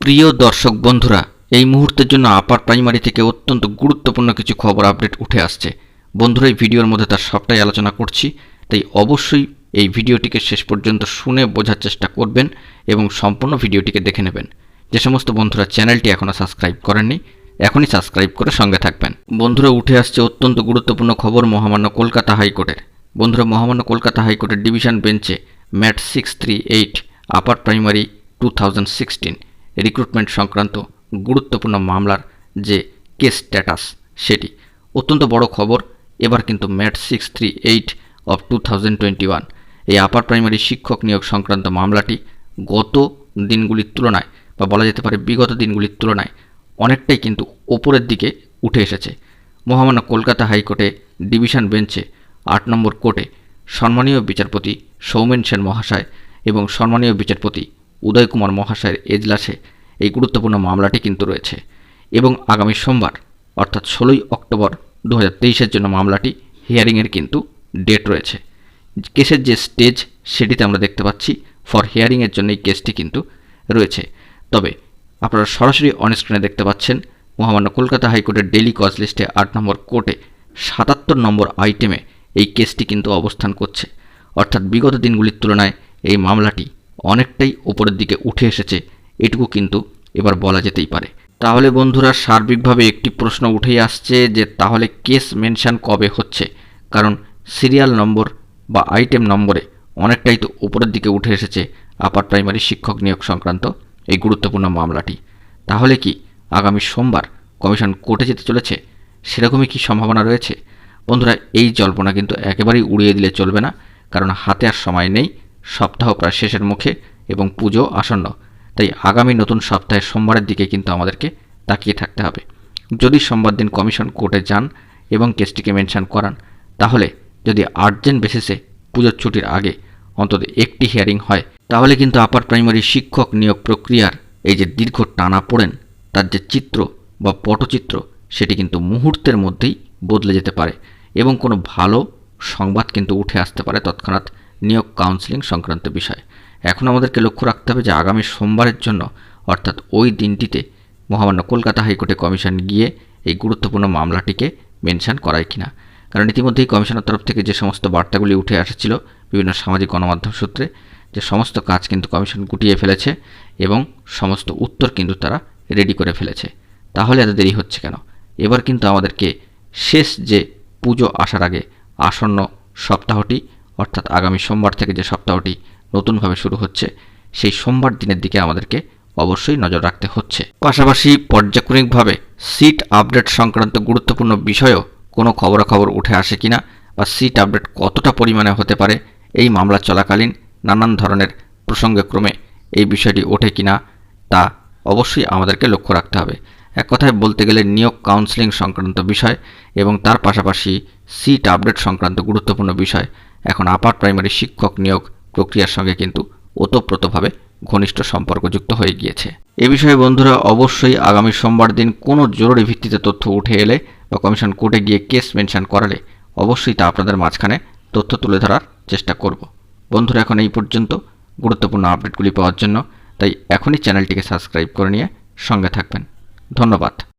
প্রিয় দর্শক বন্ধুরা, এই মুহূর্তের জন্য আপার প্রাইমারি থেকে অত্যন্ত গুরুত্বপূর্ণ কিছু খবর আপডেট উঠে আসছে। বন্ধুরা, এই ভিডিওর মধ্যে তার সবটাই আলোচনা করছি, তাই অবশ্যই এই ভিডিওটিকে শেষ পর্যন্ত শুনে বোঝার চেষ্টা করবেন এবং সম্পূর্ণ ভিডিওটিকে দেখে নেবেন। যে সমস্ত বন্ধুরা চ্যানেলটি এখনও সাবস্ক্রাইব করেননি, এখনই সাবস্ক্রাইব করে সঙ্গে থাকবেন। বন্ধুরা, উঠে আসছে অত্যন্ত গুরুত্বপূর্ণ খবর মহামান্য কলকাতা হাইকোর্টের। বন্ধুরা, মহামান্য কলকাতা হাইকোর্টের ডিভিশন বেঞ্চে ম্যাট 638 আপার প্রাইমারি 2016 রিক্রুটমেন্ট সংক্রান্ত গুরুত্বপূর্ণ মামলার যে কেস স্ট্যাটাস, সেটি অত্যন্ত বড় খবর। এবার কিন্তু ম্যাট 638 অফ 2021 এই আপার প্রাইমারি শিক্ষক নিয়োগ সংক্রান্ত মামলাটি গত দিনগুলির তুলনায় বা বলা যেতে পারে বিগত দিনগুলির তুলনায় অনেকটাই কিন্তু ওপরের দিকে উঠে এসেছে। মহামান্য কলকাতা হাইকোর্টে ডিভিশন বেঞ্চে 8 নম্বর কোর্টে সম্মানীয় বিচারপতি সৌমেন সেন মহাশয় এবং সম্মানীয় বিচারপতি উদয় কুমার মহাশয়ের এজলাসে এই গুরুত্বপূর্ণ মামলাটি কিন্তু রয়েছে এবং আগামী সোমবার অর্থাৎ 16ই অক্টোবর 2023-এর জন্য মামলাটি হিয়ারিংয়ের কিন্তু ডেট রয়েছে। কেসের যে স্টেজ সেটিতে আমরা দেখতে পাচ্ছি ফর হিয়ারিংয়ের জন্য এই কেসটি কিন্তু রয়েছে। তবে আপনারা সরাসরি অনস্ক্রিনে দেখতে পাচ্ছেন মহামান্য কলকাতা হাইকোর্টের ডেইলি কজ লিস্টে 8 নম্বর কোর্টে 77 নম্বর আইটেমে এই কেসটি কিন্তু অবস্থান করছে। অর্থাৎ বিগত দিনগুলির তুলনায় এই মামলাটি অনেকটাই উপরের দিকে উঠে এসেছে, এটুকু কিন্তু এবার বলা যেতেই পারে। তাহলে বন্ধুরা, সার্বিকভাবে একটি প্রশ্ন উঠেই আসছে যে তাহলে কেস মেনশন কবে হচ্ছে, কারণ সিরিয়াল নম্বর বা আইটেম নম্বরে অনেকটাই তো উপরের দিকে উঠে এসেছে আপার প্রাইমারি শিক্ষক নিয়োগ সংক্রান্ত এই গুরুত্বপূর্ণ মামলাটি। তাহলে কি আগামী সোমবার কমিশন কোর্টে যেতে চলেছে? সেরকমই কি সম্ভাবনা রয়েছে? বন্ধুরা, এই জল্পনা কিন্তু একেবারেই উড়িয়ে দিলে চলবে না, কারণ হাতে আর সময় নেই, সপ্তাহ প্রায় শেষের মুখে এবং পুজো আসন্ন। তাই আগামী নতুন সপ্তাহের সোমবারের দিকে কিন্তু আমাদেরকে তাকিয়ে থাকতে হবে। যদি সোমবার দিন কমিশন কোর্টে যান এবং কেসটিকে মেনশন করান, তাহলে যদি আর্জেন্ট বেসিসে পুজোর ছুটির আগে অন্তত একটি হিয়ারিং হয়, তাহলে কিন্তু আপার প্রাইমারি শিক্ষক নিয়োগ প্রক্রিয়ার এই যে দীর্ঘ টানা পড়েন, তার যে চিত্র বা পটচিত্র, সেটি কিন্তু মুহূর্তের মধ্যেই বদলে যেতে পারে এবং কোনো ভালো সংবাদ কিন্তু উঠে আসতে পারে তৎক্ষণাৎ নিয়োগ কাউন্সেলিং সংক্রান্ত বিষয়। এখন আমাদেরকে লক্ষ্য রাখতে হবে যে আগামী সোমবারের জন্য অর্থাৎ ওই দিনটিতে মহামান্য কলকাতা হাইকোর্টে কমিশন গিয়ে এই গুরুত্বপূর্ণ মামলাটিকে মেনশন করায় কিনা। কারণ ইতিমধ্যেই কমিশনের তরফ থেকে যে সমস্ত বার্তাগুলি উঠে আসছিল বিভিন্ন সামাজিক গণমাধ্যম সূত্রে, যে সমস্ত কাজ কিন্তু কমিশন গুটিয়ে ফেলেছে এবং সমস্ত উত্তর কিন্তু তারা রেডি করে ফেলেছে। তাহলে এত দেরি হচ্ছে কেন? এবার কিন্তু আমাদেরকে শেষ যে পুজো আসার আগে আসন্ন সপ্তাহটি অর্থাৎ আগামী সোমবার থেকে যে সপ্তাহটি নতুনভাবে শুরু হচ্ছে, সেই সোমবার দিনের দিকে আমাদেরকে অবশ্যই নজর রাখতে হচ্ছে। পাশাপাশি পর্যায়ক্রমিকভাবে সিট আপডেট সংক্রান্ত গুরুত্বপূর্ণ বিষয়েও কোনো খবরাখবর উঠে আসে কিনা বা সিট আপডেট কতটা পরিমাণে হতে পারে এই মামলা চলাকালীন নানান ধরনের প্রসঙ্গক্রমে এই বিষয়টি ওঠে কিনা, তা অবশ্যই আমাদেরকে লক্ষ্য রাখতে হবে। এক কথায় বলতে গেলে নিয়োগ কাউন্সেলিং সংক্রান্ত বিষয় এবং তার পাশাপাশি সিট আপডেট সংক্রান্ত গুরুত্বপূর্ণ বিষয় এখন আপার প্রাইমারি শিক্ষক নিয়োগ প্রক্রিয়ার সঙ্গে কিন্তু ওতপ্রোতভাবে ঘনিষ্ঠ সম্পর্কযুক্ত হয়ে গিয়েছে। এ বিষয়ে বন্ধুরা অবশ্যই আগামী সোমবার দিন কোনো জরুরি ভিত্তিতে তথ্য উঠে এলে বা কমিশন কোর্টে গিয়ে কেস মেনশন করালে অবশ্যই তা আপনাদের মাঝখানে তথ্য তুলে ধরার চেষ্টা করব। বন্ধুরা, এখন এই পর্যন্ত গুরুত্বপূর্ণ আপডেটগুলি পাওয়ার জন্য তাই এখনই চ্যানেলটিকে সাবস্ক্রাইব করে নিয়ে সঙ্গে থাকবেন। ধন্যবাদ।